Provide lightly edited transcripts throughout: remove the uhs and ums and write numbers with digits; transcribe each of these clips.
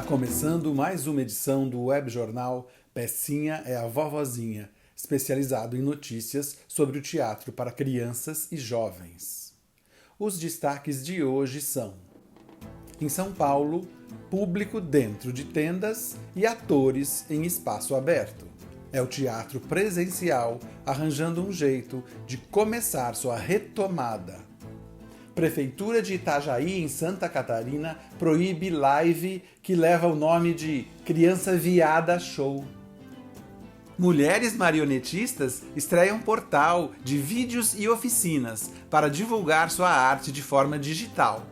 começando mais uma edição do webjornal Pecinha é a Vovozinha, especializado em notícias sobre o teatro para crianças e jovens. Os destaques de hoje são: em São Paulo, público dentro de tendas e atores em espaço aberto. É o teatro presencial arranjando um jeito de começar sua retomada. Prefeitura de Itajaí, em Santa Catarina, proíbe live que leva o nome de Criança Viada Show. Mulheres marionetistas estreiam portal de vídeos e oficinas para divulgar sua arte de forma digital.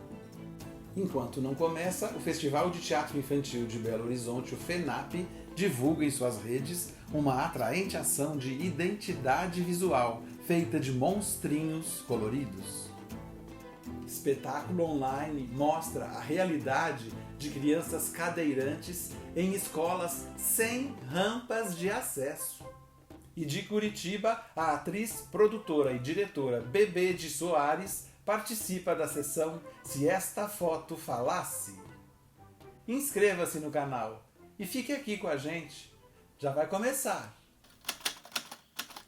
Enquanto não começa, o Festival de Teatro Infantil de Belo Horizonte, o FENAP, divulga em suas redes uma atraente ação de identidade visual feita de monstrinhos coloridos. Espetáculo online mostra a realidade de crianças cadeirantes em escolas sem rampas de acesso. E de Curitiba, a atriz, produtora e diretora Bebê de Soares participa da sessão Se Esta Foto Falasse. Inscreva-se no canal e fique aqui com a gente. Já vai começar.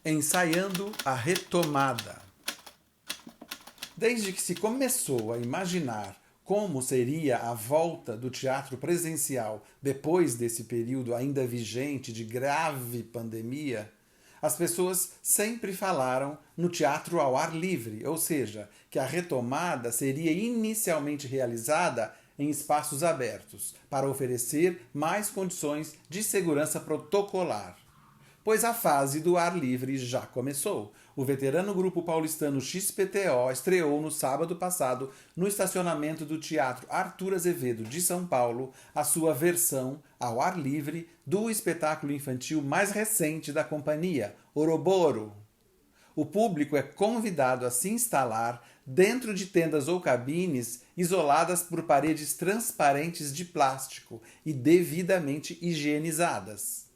Ensaiando a retomada. Desde que se começou a imaginar como seria a volta do teatro presencial depois desse período ainda vigente de grave pandemia, as pessoas sempre falaram no teatro ao ar livre, ou seja, que a retomada seria inicialmente realizada em espaços abertos, para oferecer mais condições de segurança protocolar. Pois a fase do ar livre já começou. O veterano grupo paulistano XPTO estreou no sábado passado, no estacionamento do Teatro Arthur Azevedo de São Paulo, a sua versão ao ar livre do espetáculo infantil mais recente da companhia, Oroboro. O público é convidado a se instalar dentro de tendas ou cabines isoladas por paredes transparentes de plástico e devidamente higienizadas.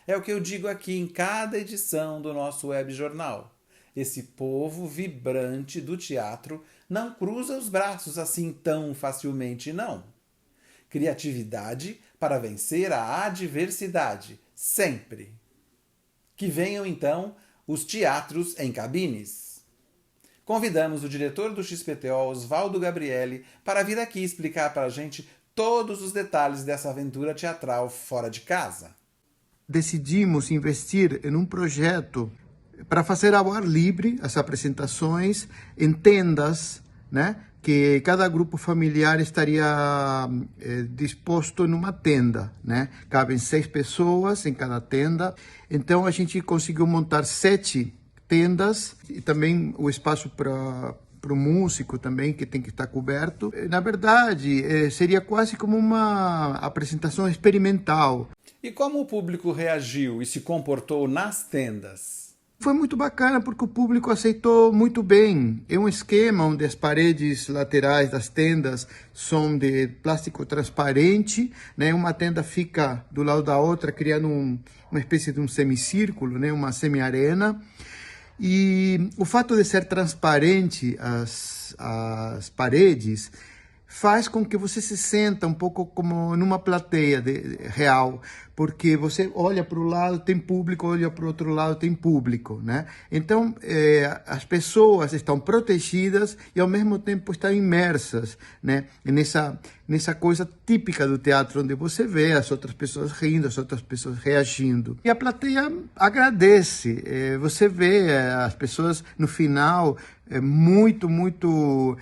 É o que eu digo aqui em cada edição do nosso webjornal. Esse povo vibrante do teatro não cruza os braços assim tão facilmente, não. Criatividade para vencer a adversidade, sempre. Que venham, então, os teatros em cabines. Convidamos o diretor do XPTO, Osvaldo Gabrielli, para vir aqui explicar para a gente todos os detalhes dessa aventura teatral fora de casa. Decidimos investir em um projeto para fazer ao ar livre as apresentações em tendas, né? Que cada grupo familiar estaria disposto em uma tenda, né? Cabem 6 pessoas em cada tenda. Então a gente conseguiu montar 7 tendas e também o espaço para o músico também, que tem que estar coberto. Na verdade, seria quase como uma apresentação experimental. E como o público reagiu e se comportou nas tendas? Foi muito bacana porque o público aceitou muito bem. É um esquema onde as paredes laterais das tendas são de plástico transparente, né? Uma tenda fica do lado da outra, criando uma espécie de um semicírculo, né? Uma semi-arena. E o fato de ser transparente as paredes faz com que você se sinta um pouco como numa plateia real, porque você olha para o lado, tem público, olha para o outro lado, tem público, né? Então, as pessoas estão protegidas e, ao mesmo tempo, estão imersas, né? Nessa coisa típica do teatro, onde você vê as outras pessoas rindo, as outras pessoas reagindo. E a plateia agradece. Você vê as pessoas, no final, muito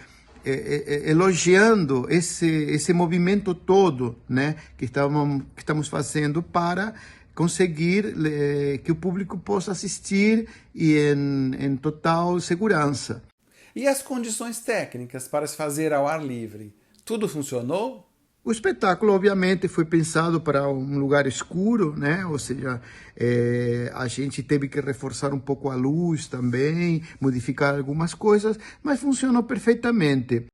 elogiando esse movimento todo, né, que estamos fazendo para conseguir que o público possa assistir e em total segurança. E as condições técnicas para se fazer ao ar livre? Tudo funcionou? O espetáculo, obviamente, foi pensado para um lugar escuro, né? Ou seja, a gente teve que reforçar um pouco a luz também, modificar algumas coisas, mas funcionou perfeitamente.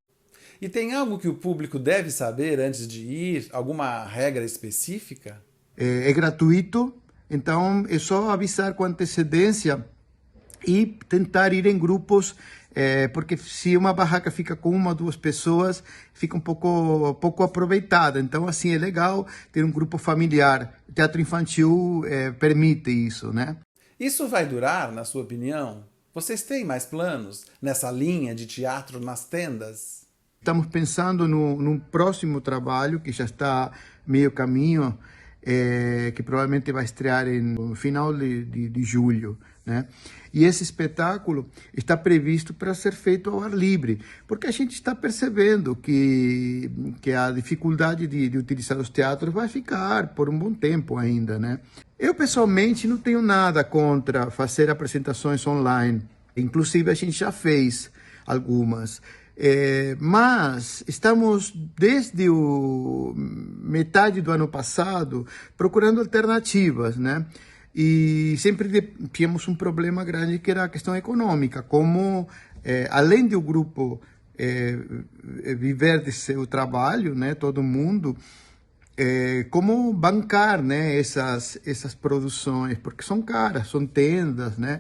E tem algo que o público deve saber antes de ir? Alguma regra específica? É gratuito, então é só avisar com antecedência e tentar ir em grupos, porque se uma barraca fica com uma ou duas pessoas, fica um pouco aproveitada. Então, assim, é legal ter um grupo familiar. O teatro infantil permite isso, né? Isso vai durar, na sua opinião? Vocês têm mais planos nessa linha de teatro nas tendas? Estamos pensando num próximo trabalho que já está meio caminho, que provavelmente vai estrear no final de julho, né? E esse espetáculo está previsto para ser feito ao ar livre, porque a gente está percebendo que a dificuldade de utilizar os teatros vai ficar por um bom tempo ainda, né? Eu, pessoalmente, não tenho nada contra fazer apresentações online. Inclusive, a gente já fez algumas. Mas estamos desde metade do ano passado procurando alternativas, né? E sempre tínhamos um problema grande que era a questão econômica, como além de o grupo viver de seu trabalho, né? Todo mundo, como bancar, né, essas produções, porque são caras, são tendas, né,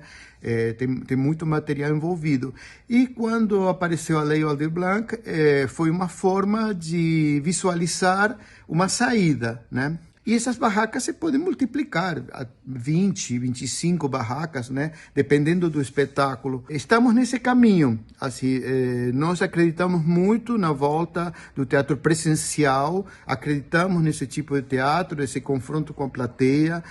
tem muito material envolvido. E quando apareceu a Lei Aldir Blanc, foi uma forma de visualizar uma saída, né? E essas barracas se podem multiplicar a 20, 25 barracas, né? Dependendo do espetáculo. Estamos nesse caminho. Assim, nós acreditamos muito na volta do teatro presencial, acreditamos nesse tipo de teatro, esse confronto com a plateia.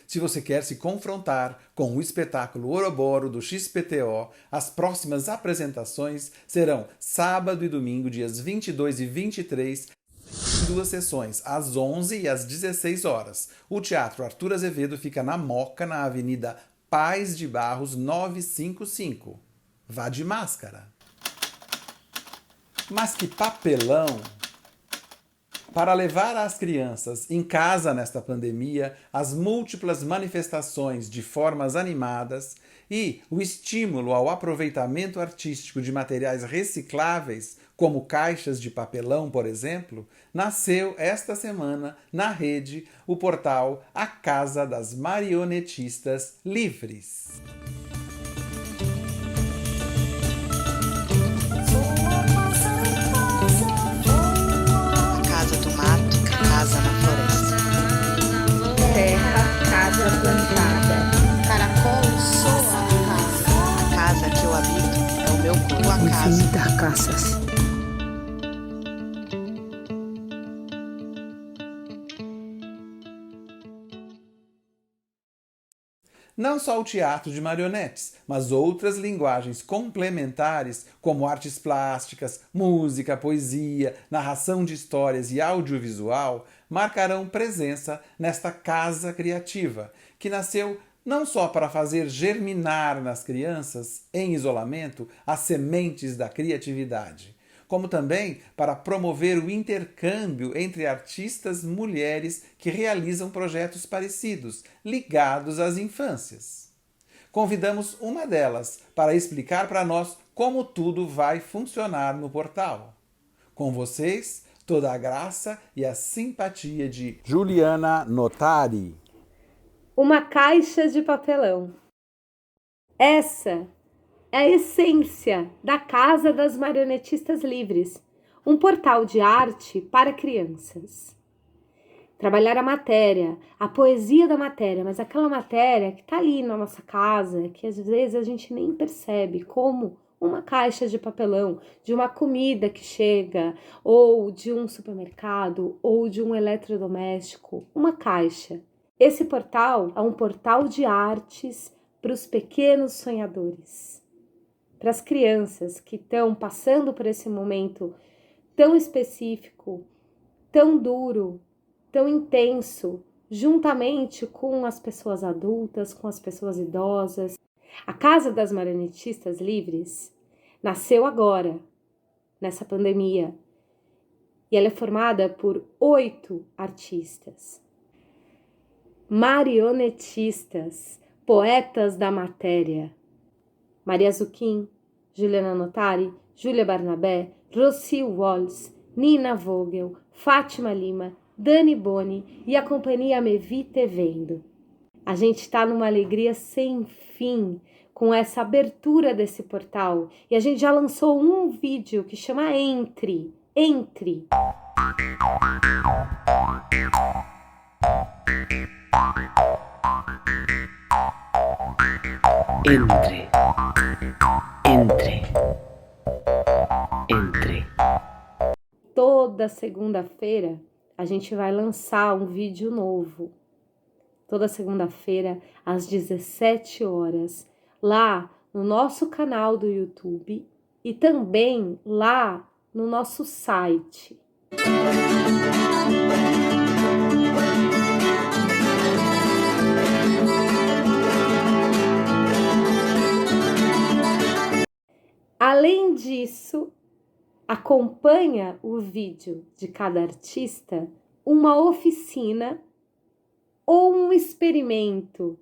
Se você quer se confrontar com o espetáculo Ouroboro do XPTO, as próximas apresentações serão sábado e domingo, dias 22 e 23, duas sessões, às 11 e às 16 horas. O Teatro Arthur Azevedo fica na Moca, na Avenida Paz de Barros 955. Vá de máscara. Mas que papelão! Para levar às crianças em casa nesta pandemia as múltiplas manifestações de formas animadas e o estímulo ao aproveitamento artístico de materiais recicláveis, como caixas de papelão, por exemplo, nasceu esta semana na rede o portal A Casa das Marionetistas Livres. Casa na floresta. Terra, casa plantada. Caracol soa a casa. A casa que eu habito é o meu corpo. A casa. Infinitas casas. Não só o teatro de marionetes, mas outras linguagens complementares, como artes plásticas, música, poesia, narração de histórias e audiovisual, marcarão presença nesta casa criativa, que nasceu não só para fazer germinar nas crianças, em isolamento, as sementes da criatividade, como também para promover o intercâmbio entre artistas mulheres que realizam projetos parecidos, ligados às infâncias. Convidamos uma delas para explicar para nós como tudo vai funcionar no portal. Com vocês, toda a graça e a simpatia de Juliana Notari. Uma caixa de papelão. Essa é a essência da Casa das Marionetistas Livres, um portal de arte para crianças. Trabalhar a matéria, a poesia da matéria, mas aquela matéria que está ali na nossa casa, que às vezes a gente nem percebe, como uma caixa de papelão, de uma comida que chega, ou de um supermercado, ou de um eletrodoméstico, uma caixa. Esse portal é um portal de artes para os pequenos sonhadores. Para as crianças que estão passando por esse momento tão específico, tão duro, tão intenso, juntamente com as pessoas adultas, com as pessoas idosas. A Casa das Marionetistas Livres nasceu agora, nessa pandemia, e ela é formada por 8 artistas, marionetistas, poetas da matéria. Maria Zucchim, Juliana Notari, Júlia Barnabé, Rocio Walls, Nina Vogel, Fátima Lima, Dani Boni e a companhia Me Vi Te Vendo. A gente está numa alegria sem fim com essa abertura desse portal e a gente já lançou um vídeo que chama Entre. Entre. Entre. Toda segunda-feira a gente vai lançar um vídeo novo. Toda segunda-feira às 17 horas, lá no nosso canal do YouTube e também lá no nosso site. Além disso, acompanha o vídeo de cada artista uma oficina ou um experimento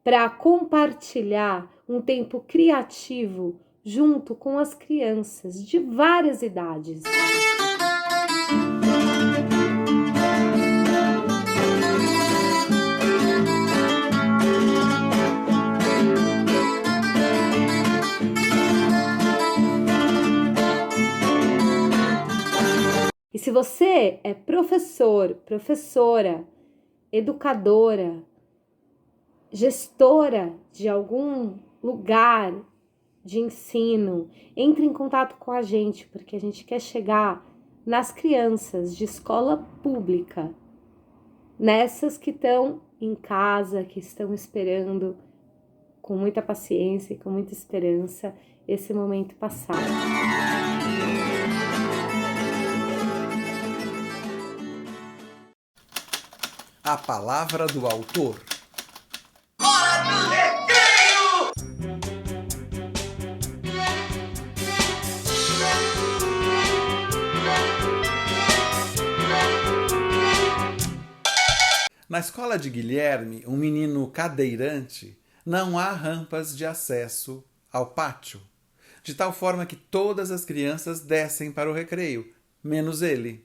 para compartilhar um tempo criativo junto com as crianças de várias idades. E se você é professor, professora, educadora, gestora de algum lugar de ensino, entre em contato com a gente, porque a gente quer chegar nas crianças de escola pública, nessas que estão em casa, que estão esperando com muita paciência e com muita esperança esse momento passar. A palavra do autor. Na escola de Guilherme, um menino cadeirante, não há rampas de acesso ao pátio, de tal forma que todas as crianças descem para o recreio, menos ele.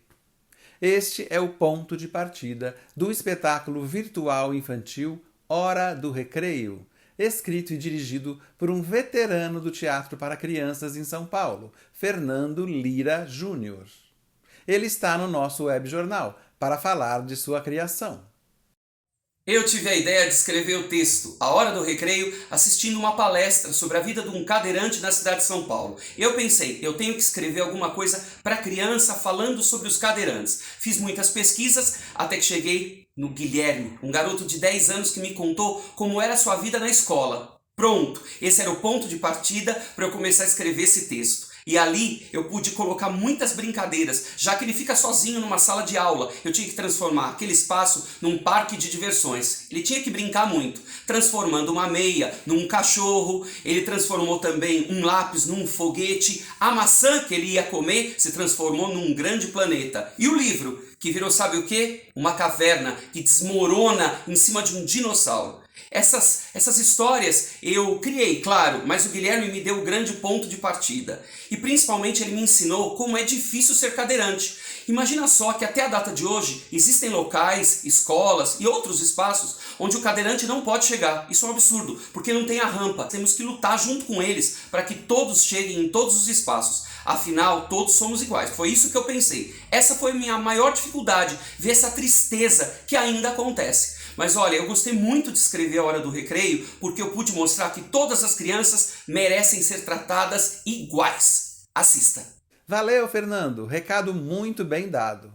Este é o ponto de partida do espetáculo virtual infantil Hora do Recreio, escrito e dirigido por um veterano do teatro para crianças em São Paulo, Fernando Lira Júnior. Ele está no nosso webjornal para falar de sua criação. Eu tive a ideia de escrever o texto A Hora do Recreio assistindo uma palestra sobre a vida de um cadeirante na cidade de São Paulo. Eu pensei, eu tenho que escrever alguma coisa para criança falando sobre os cadeirantes. Fiz muitas pesquisas até que cheguei no Guilherme, um garoto de 10 anos que me contou como era a sua vida na escola. Pronto, esse era o ponto de partida para eu começar a escrever esse texto. E ali eu pude colocar muitas brincadeiras, já que ele fica sozinho numa sala de aula. Eu tinha que transformar aquele espaço num parque de diversões. Ele tinha que brincar muito, transformando uma meia num cachorro. Ele transformou também um lápis num foguete. A maçã que ele ia comer se transformou num grande planeta. E o livro, que virou sabe o quê? Uma caverna que desmorona em cima de um dinossauro. Essas histórias eu criei, claro, mas o Guilherme me deu o grande ponto de partida. E principalmente ele me ensinou como é difícil ser cadeirante. Imagina só que até a data de hoje existem locais, escolas e outros espaços onde o cadeirante não pode chegar. Isso é um absurdo, porque não tem a rampa. Temos que lutar junto com eles para que todos cheguem em todos os espaços. Afinal, todos somos iguais. Foi isso que eu pensei. Essa foi a minha maior dificuldade, ver essa tristeza que ainda acontece. Mas olha, eu gostei muito de escrever A Hora do Recreio porque eu pude mostrar que todas as crianças merecem ser tratadas iguais. Assista. Valeu, Fernando. Recado muito bem dado.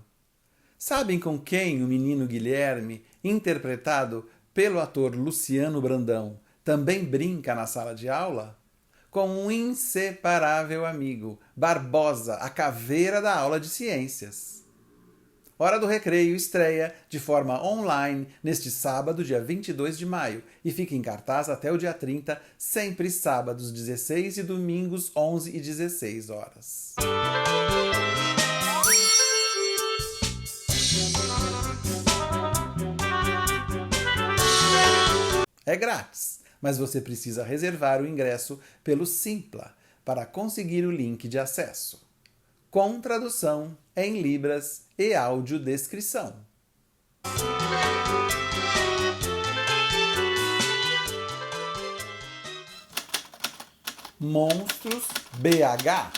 Sabem com quem o menino Guilherme, interpretado pelo ator Luciano Brandão, também brinca na sala de aula? Com um inseparável amigo, Barbosa, a caveira da aula de ciências. Hora do Recreio estreia de forma online neste sábado, dia 22 de maio, e fica em cartaz até o dia 30, sempre sábados 16 e domingos 11 e 16 horas. É grátis, mas você precisa reservar o ingresso pelo Simpla para conseguir o link de acesso, com tradução em libras e audiodescrição. Monstros BH.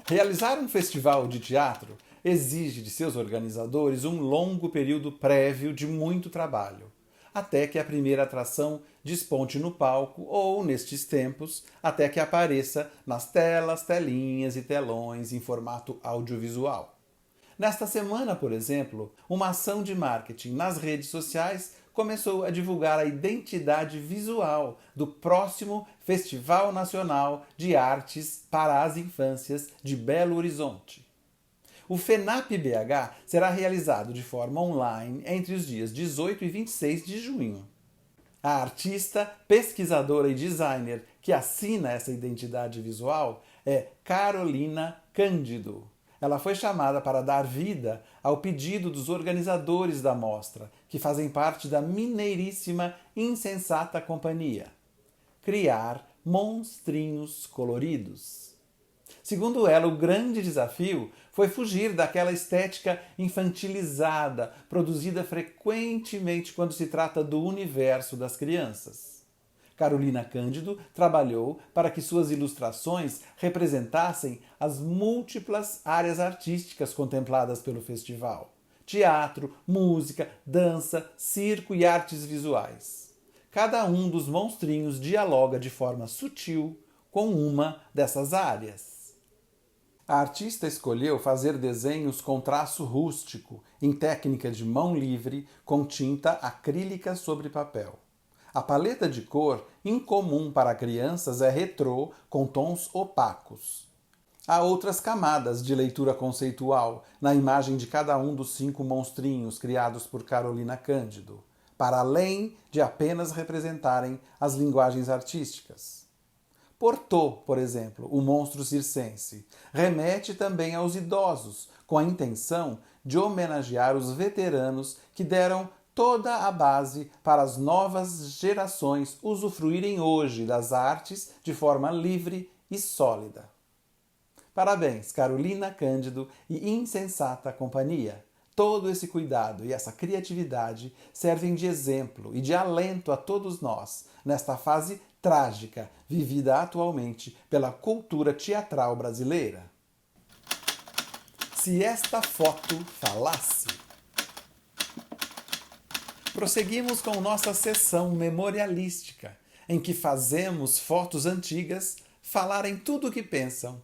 Realizar um festival de teatro exige de seus organizadores um longo período prévio de muito trabalho, até que a primeira atração desponte no palco ou, nestes tempos, até que apareça nas telas, telinhas e telões em formato audiovisual. Nesta semana, por exemplo, uma ação de marketing nas redes sociais começou a divulgar a identidade visual do próximo Festival Nacional de Artes para as Infâncias de Belo Horizonte. O FENAP BH será realizado de forma online entre os dias 18 e 26 de junho. A artista, pesquisadora e designer que assina essa identidade visual é Carolina Cândido. Ela foi chamada para dar vida ao pedido dos organizadores da mostra, que fazem parte da mineiríssima Insensata Companhia: criar monstrinhos coloridos. Segundo ela, o grande desafio foi fugir daquela estética infantilizada, produzida frequentemente quando se trata do universo das crianças. Carolina Cândido trabalhou para que suas ilustrações representassem as múltiplas áreas artísticas contempladas pelo festival: teatro, música, dança, circo e artes visuais. Cada um dos monstrinhos dialoga de forma sutil com uma dessas áreas. A artista escolheu fazer desenhos com traço rústico, em técnica de mão livre, com tinta acrílica sobre papel. A paleta de cor, incomum para crianças, é retrô, com tons opacos. Há outras camadas de leitura conceitual na imagem de cada um dos 5 monstrinhos criados por Carolina Cândido, para além de apenas representarem as linguagens artísticas. Portô, por exemplo, o monstro circense, remete também aos idosos, com a intenção de homenagear os veteranos que deram toda a base para as novas gerações usufruírem hoje das artes de forma livre e sólida. Parabéns, Carolina Cândido e Insensata Companhia. Todo esse cuidado e essa criatividade servem de exemplo e de alento a todos nós nesta fase trágica vivida atualmente pela cultura teatral brasileira. Se esta foto falasse. Prosseguimos com nossa sessão memorialística, em que fazemos fotos antigas falarem tudo o que pensam.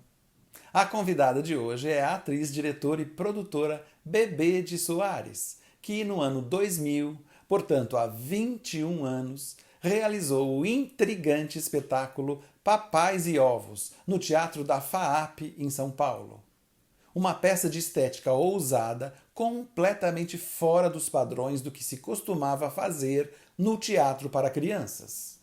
A convidada de hoje é a atriz, diretora e produtora Bebê de Soares, que no ano 2000, portanto há 21 anos, realizou o intrigante espetáculo Papais e Ovos, no Teatro da FAAP, em São Paulo. Uma peça de estética ousada, completamente fora dos padrões do que se costumava fazer no teatro para crianças.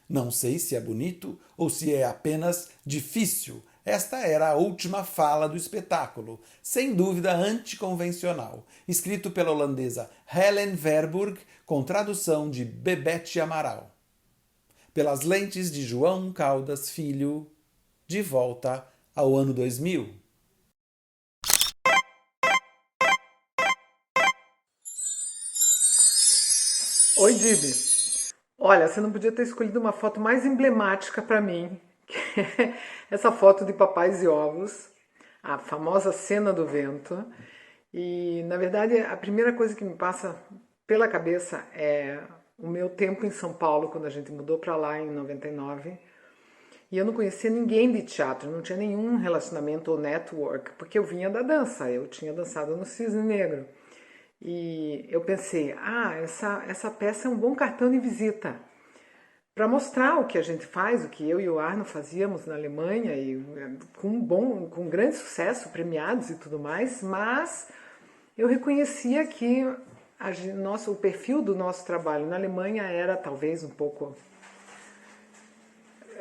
Não sei se é bonito ou se é apenas difícil. Esta era a última fala do espetáculo, sem dúvida anticonvencional, escrito pela holandesa Helen Verburg, com tradução de Bebete Amaral. Pelas lentes de João Caldas Filho, de volta ao ano 2000. Oi, Dibi. Olha, você não podia ter escolhido uma foto mais emblemática para mim, que é essa foto de Papais e Ovos, a famosa cena do vento. E, na verdade, a primeira coisa que me passa pela cabeça é o meu tempo em São Paulo, quando a gente mudou para lá em 99. E eu não conhecia ninguém de teatro, não tinha nenhum relacionamento ou network, porque eu vinha da dança, eu tinha dançado no Cisne Negro. E eu pensei, essa peça é um bom cartão de visita para mostrar o que a gente faz, o que eu e o Arno fazíamos na Alemanha, e com grande sucesso, premiados e tudo mais, mas eu reconhecia que o perfil do nosso trabalho na Alemanha era talvez um pouco,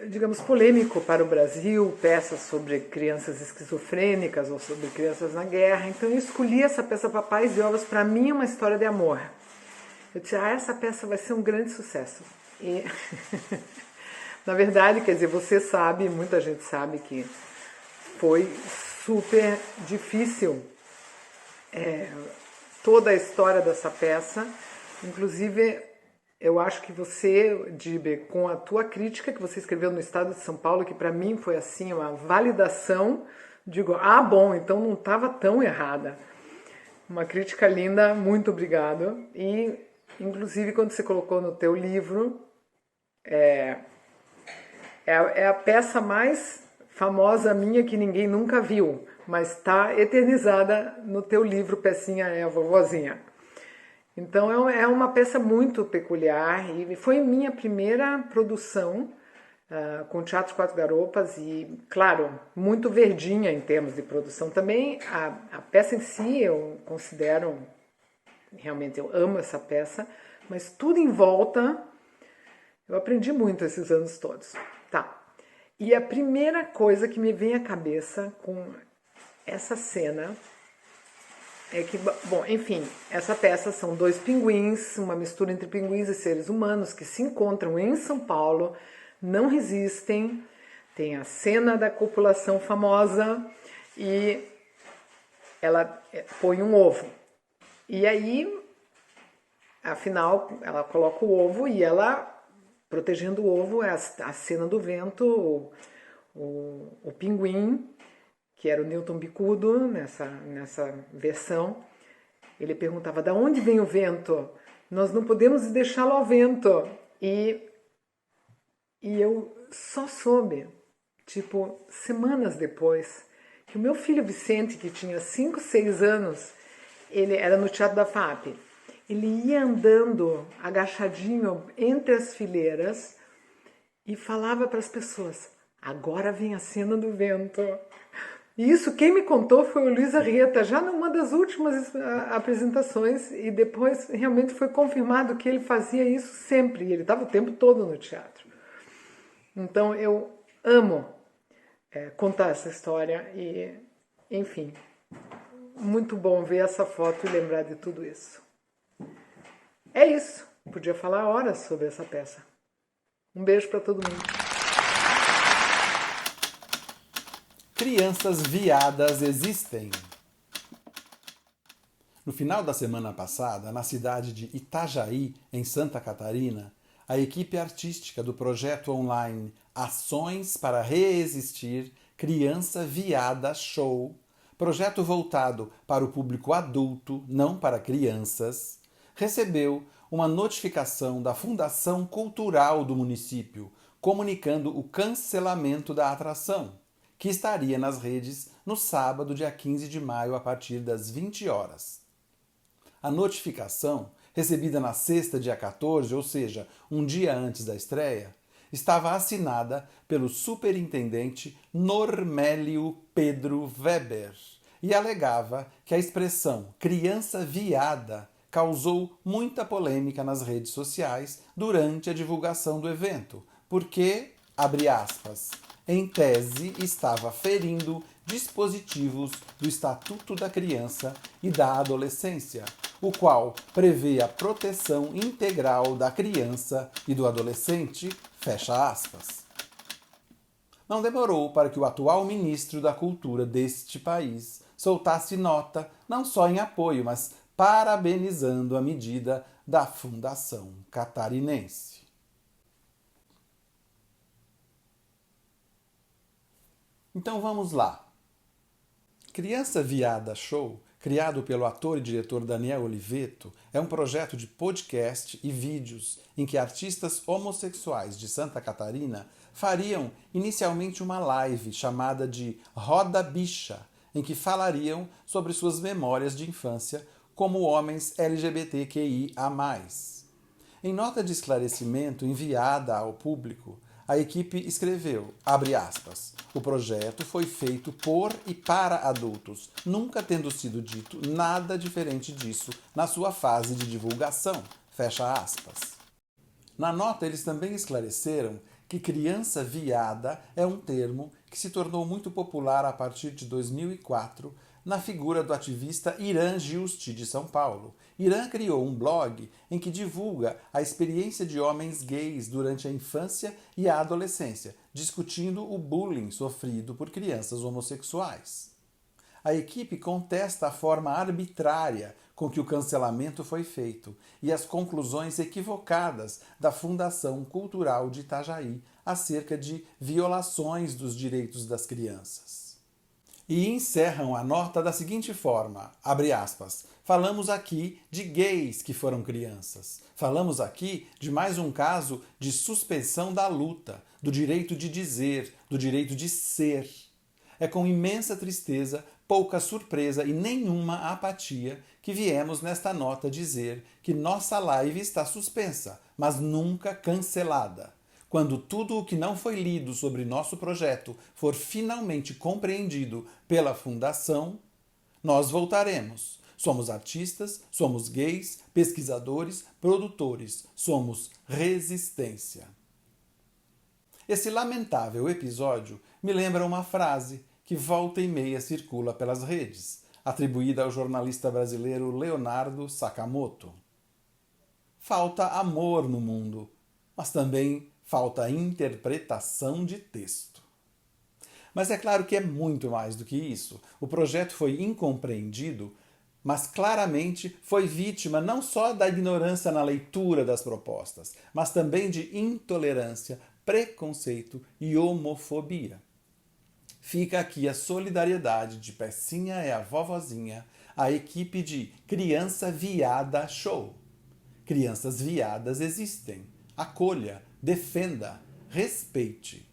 digamos, polêmico para o Brasil, peças sobre crianças esquizofrênicas ou sobre crianças na guerra. Então eu escolhi essa peça Papais e Ovos, para mim é uma história de amor. Eu disse, essa peça vai ser um grande sucesso. E, na verdade, quer dizer, você sabe, muita gente sabe que foi super difícil toda a história dessa peça. Inclusive, eu acho que você, Dibe, com a tua crítica que você escreveu no Estado de São Paulo, que para mim foi assim uma validação, digo, bom, então não estava tão errada. Uma crítica linda, muito obrigado. E, inclusive, quando você colocou no teu livro, é a peça mais famosa minha que ninguém nunca viu, mas está eternizada no teu livro Pecinha é a Vovozinha. Então é uma peça muito peculiar e foi minha primeira produção com Teatro Quatro Garopas e, claro, muito verdinha em termos de produção. Também a peça em si eu considero, realmente eu amo essa peça, mas tudo em volta eu aprendi muito esses anos todos. Tá. E a primeira coisa que me vem à cabeça com essa cena é que, bom, enfim, essa peça são dois pinguins, uma mistura entre pinguins e seres humanos que se encontram em São Paulo, não resistem, tem a cena da copulação famosa e ela põe um ovo. E aí, afinal, ela coloca o ovo e ela, protegendo o ovo, é a cena do vento, o pinguim, que era o Newton Bicudo, nessa versão, ele perguntava, da onde vem o vento? Nós não podemos deixá-lo ao vento. E eu só soube, semanas depois, que o meu filho Vicente, que tinha 5, 6 anos, ele era no Teatro da FAP, ele ia andando agachadinho entre as fileiras e falava para as pessoas, agora vem a cena do vento. E isso quem me contou foi o Luiz Arrieta, já numa das últimas apresentações, e depois realmente foi confirmado que ele fazia isso sempre, e ele estava o tempo todo no teatro. Então eu amo contar essa história e, enfim, muito bom ver essa foto e lembrar de tudo isso. É isso, podia falar horas sobre essa peça. Um beijo para todo mundo. Crianças viadas existem. No final da semana passada, na cidade de Itajaí, em Santa Catarina, a equipe artística do projeto online Ações para Reexistir Criança Viada Show, projeto voltado para o público adulto, não para crianças, recebeu uma notificação da Fundação Cultural do município, comunicando o cancelamento da atração, que estaria nas redes no sábado, dia 15 de maio, a partir das 20 horas. A notificação, recebida na sexta, dia 14, ou seja, um dia antes da estreia, estava assinada pelo superintendente Normélio Pedro Weber e alegava que a expressão criança viada causou muita polêmica nas redes sociais durante a divulgação do evento, porque, abre aspas, em tese estava ferindo dispositivos do Estatuto da Criança e da Adolescência, o qual prevê a proteção integral da criança e do adolescente, fecha aspas. Não demorou para que o atual ministro da Cultura deste país soltasse nota não só em apoio, mas parabenizando a medida da Fundação Catarinense. Então vamos lá. Criança Viada Show, criado pelo ator e diretor Daniel Oliveto, é um projeto de podcast e vídeos em que artistas homossexuais de Santa Catarina fariam inicialmente uma live chamada de Roda Bicha, em que falariam sobre suas memórias de infância como homens LGBTQIA+. Em nota de esclarecimento enviada ao público, a equipe escreveu, abre aspas, o projeto foi feito por e para adultos, nunca tendo sido dito nada diferente disso na sua fase de divulgação, fecha aspas. Na nota, eles também esclareceram que criança viada é um termo que se tornou muito popular a partir de 2004 na figura do ativista Irã Giusti, de São Paulo. Irã criou um blog em que divulga a experiência de homens gays durante a infância e a adolescência, discutindo o bullying sofrido por crianças homossexuais. A equipe contesta a forma arbitrária com que o cancelamento foi feito e as conclusões equivocadas da Fundação Cultural de Itajaí acerca de violações dos direitos das crianças. E encerram a nota da seguinte forma, abre aspas, falamos aqui de gays que foram crianças. Falamos aqui de mais um caso de suspensão da luta, do direito de dizer, do direito de ser. É com imensa tristeza, pouca surpresa e nenhuma apatia que viemos nesta nota dizer que nossa live está suspensa, mas nunca cancelada. Quando tudo o que não foi lido sobre nosso projeto for finalmente compreendido pela Fundação, nós voltaremos. Somos artistas, somos gays, pesquisadores, produtores, somos resistência. Esse lamentável episódio me lembra uma frase que volta e meia circula pelas redes, atribuída ao jornalista brasileiro Leonardo Sakamoto. Falta amor no mundo, mas também falta interpretação de texto. Mas é claro que é muito mais do que isso. O projeto foi incompreendido, mas claramente foi vítima não só da ignorância na leitura das propostas, mas também de intolerância, preconceito e homofobia. Fica aqui a solidariedade de Pecinha é a Vovozinha, a equipe de Criança Viada Show. Crianças viadas existem. Acolha, defenda, respeite.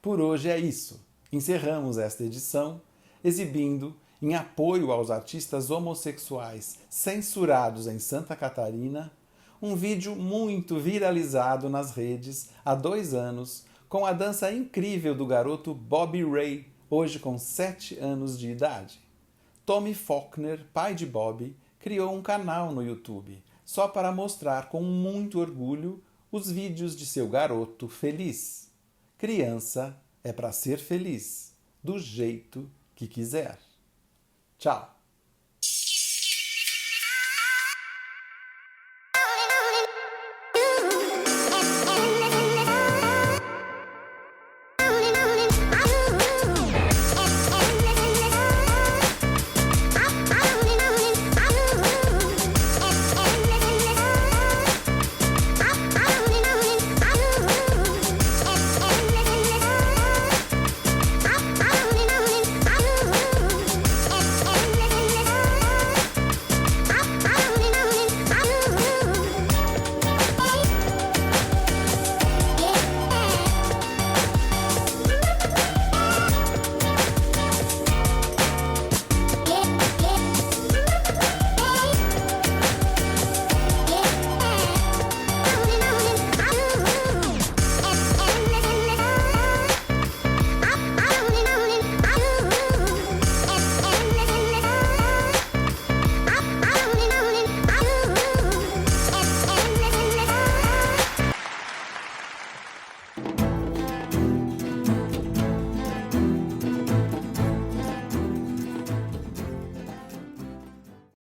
Por hoje é isso. Encerramos esta edição exibindo, em apoio aos artistas homossexuais censurados em Santa Catarina, um vídeo muito viralizado nas redes há 2 anos com a dança incrível do garoto Bobby Ray, hoje com 7 anos de idade. Tommy Faulkner, pai de Bobby, criou um canal no YouTube só para mostrar com muito orgulho os vídeos de seu garoto feliz. Criança é para ser feliz, do jeito que quiser. Tchau!